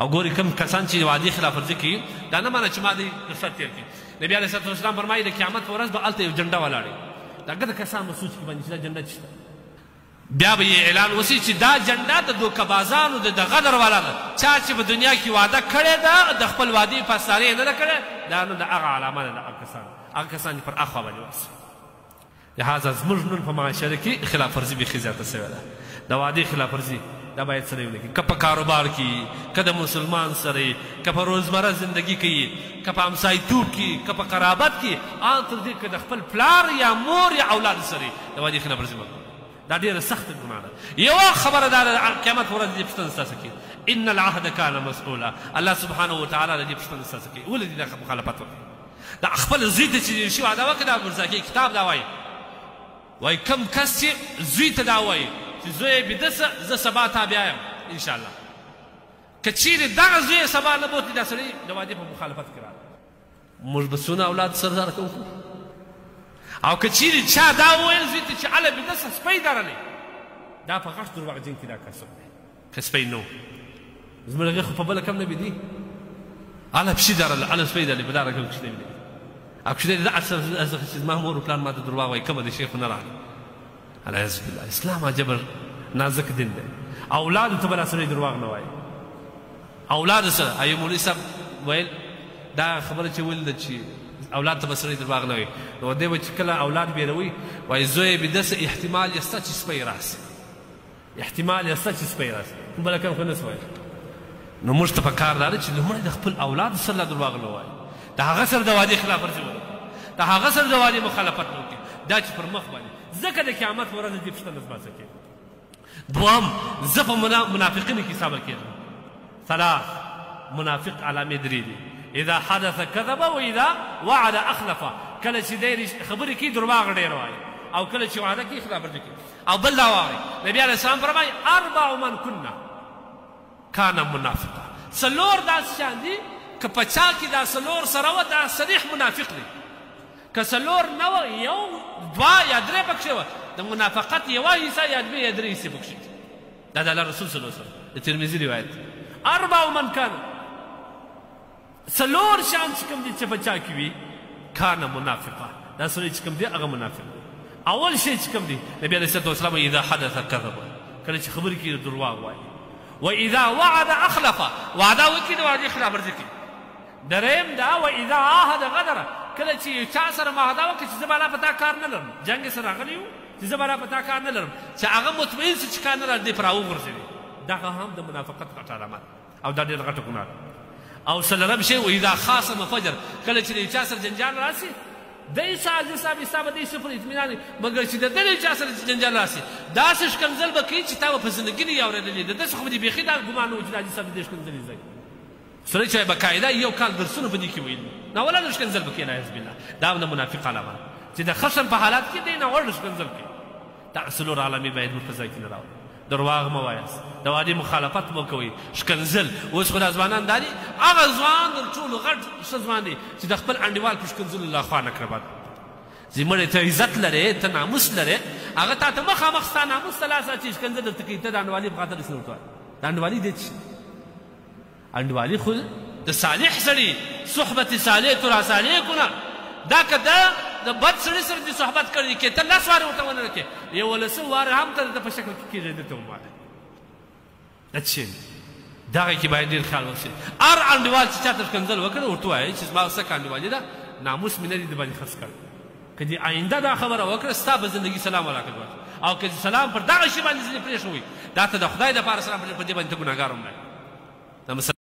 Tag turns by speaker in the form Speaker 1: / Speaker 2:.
Speaker 1: او ګوري کوم کسان چې وعدې خلاف ورزي کوي دا نه مانه چې ما دې رخصت تېر کړي. نبي علیه الصلاه والسلام فرمایي د قیامت په ورځ به هلته یو جنډه ولاړې دا ګده کسان به سوچ کړي باندې چې دا جنډه څه ده. بیا به یې اعلان وشي چې دا جنډه د دوکهبازانو د غدر والا ده. چا چې په دنیا کې وعده کړې ده د خپل وعدې پاسداري یې نه ده کړې دا نو د هغه علامه ده د هغه کسان چې پر اخوا باندې ورسي. لهذا زموږ نن په معاشره کې خلاف ورزي بیخي زیاته سوې ده. د وعدې خلاف ورزي دا باید سره ونه کړي، که په کاروبار کې، که د مسلمان سره، که په روزمره زندگی کې، که په همسایتوب کې، که په قرابت کې، ان تر دې که د خپل پلار یا مور یا اولاد سره د وعدې خلاف ورزي مه کوئ. دا ډېره سخته ګناه ده. یوه خبره دا ده قیامت په ورځ دې پوښتنه ستاسو کوي ان العهد کان مسؤولا. الله سبحانه وتعالی د دې پوښتنه ستاسو کوي ولې دې دا مخالفت وکړي. دا خپل زوی ته چې شي وعده وکړي دا مرزاکي کتاب دا وایي کم کس چې زوی ته دا وایي چې زوی بیده سه زه سبا تا بیا یم انشاءالله، که چیرې دغه زوی سبا نه بوتلي دا سړی د وعدې په مخالفت کې راغلی. موږ به څونه اولاد سردار کوو او که چیرې چا دا وویل زوی ته چې هله بیده سه سپی درلی دا په غټ دروغجن کې دا کسب دی. که سپی نه و زموږ هغې خو په بله کم نه بیدي هله پشي درله هله سپی درلی په دا رقم کوچنی بیدي او کوچنی دی دا اصل چې زما مور و پلار ما ته دروغ وایي کومه د شیخ نه راغلی. العیاذ بالله اسلام عجبه نازک دین دی. اولادو ته به دا سړی دروغ نه وایي. اولادو سره ایو مولوي صاحب ویل دا خبره چې ویل ده چې اولاد ته به سړی دروغ نه وایي نو دی به چې کله اولاد بیروي وایي زوی بیده سه احتمال یسته چې سپی راسي، احتمال یسته چې سپی راسي بله کم خو نه سه وایي. نو موږ ته په کار دا ده چې لومړی د خپل اولادو سره لا دروغ نه وایي، د هغه سره د وعدې خلاف ورزي ونه کړي، د هغه سره د وعدې مخالفت نه وکړي. دا چې پر مخ باندې ځکه د قیامت په ورځ دې پوښتنه زما څه کوي. دوهم زه په منافقینو کې صبر کېږم. ثلاث منافق علامې درې دي. اذا حدث كذب واذا وعد اخلف. کله چې دی خبرې کوي دروغ ډېر وایي او کله چې وعده کوي خلاف ورزي کوي. او بل دا واورئ نبي علیه السلام فرمایي اربع من كنا کان منافقا. څلور داسې شیان دي که په چا کې دا څلور سره وه دا صریح منافق دی. که څلور نه وه یو دوه یا درې پکښې وه د منافقت یوه حصه یا دوې یا درې حصې پکښې دا د الله رسول صلی الله علیه وسلم د ترمذي روایت. اربع من کان څلور شیان چې کوم دي چې په چا کې وي کان منافقا دا سړی چې کوم دی هغه منافق دی. اول شی چې کوم دی نبي علیه الصلاه والسلام اذا حدث کذب کله چې خبرې کوي دروغ وایي. واذا وعد اخلف وعده وکړي د وعدې خلاف ورزي کوي. دریم دا واذا عاهد غدر کله چې چا سره معاهده وکړي چې زه به په تا کار نه لرم جنګ سره راغلی یو چې زه به په تا کار نه لرم چې هغه مطمئن شي چې کار نه لري دې پر راوغورځوي دغه هم د منافقت غټه علامه ده او دا ډېره غټه ګناه ده. او څلورم شی واذا خاصم فجر کله چې د چا سره جنجال راسي دی سازش صاحب حساب دی صفر اطمینان مګر چې د دې چا سره جنجال راسي داسې ښکنځل به کوي چې تا به په زندګي نه یې اورېدلي د داسې خو به دې بیخي دا ګمان و چې دا دې صاحب دې ښکنځلې ځای سړی چې باقاعده یو کال درسونه په دې کې ویل ناوله د ښکنځل به کوي نعوذ بالله دا د منافق علامه چې د خشم په حالات کې دی ناوړ ښکنځل کوي. دا څلور علامې باید موږ په ځای کې نه راوړو. درواغ مه وایاست، د وعدې مخالفت مه کوئ، ښکنځل. اوس خو دا ځوانان دا دي هغه ځوان تر ټولو غټ ښه ځوان دی چې د خپل انډیوال په ښکنځلو الله خوا نه کړه بد زمړی ته عزت لرې ته ناموس لرې هغه تا ته مخامخ ستا ناموس ته لاس اچي ښکنځل درته کوي ته د انډوالي په خاطر هېڅ نه ورته وایې. د انډوالي دی چې انډوالي خو د صالح سړي صحبت صالح ترا صالح کنه دا که د بد سړي سره دې صحبت کړی کې ته لس وارې ورته ونه رکې یولسم وارې هم ته د په شکل کې کېږي درته ومواله دا څه دغه کې باید ډېر خیال وشي. هر انډیوال چې چاته ښکنځل وکړي ورته ووایي چې زما څه انډیوالي ده ناموس مې نه دي د باندې خرڅ کړی که دې آینده دا خبره وکړه ستا به زندګي سلام علیکم او که سلام پر دغه شي باندې ځینې پرېښوي دا ته د خدای دپاره سلام په دې باندې ته ګناهګار هم نه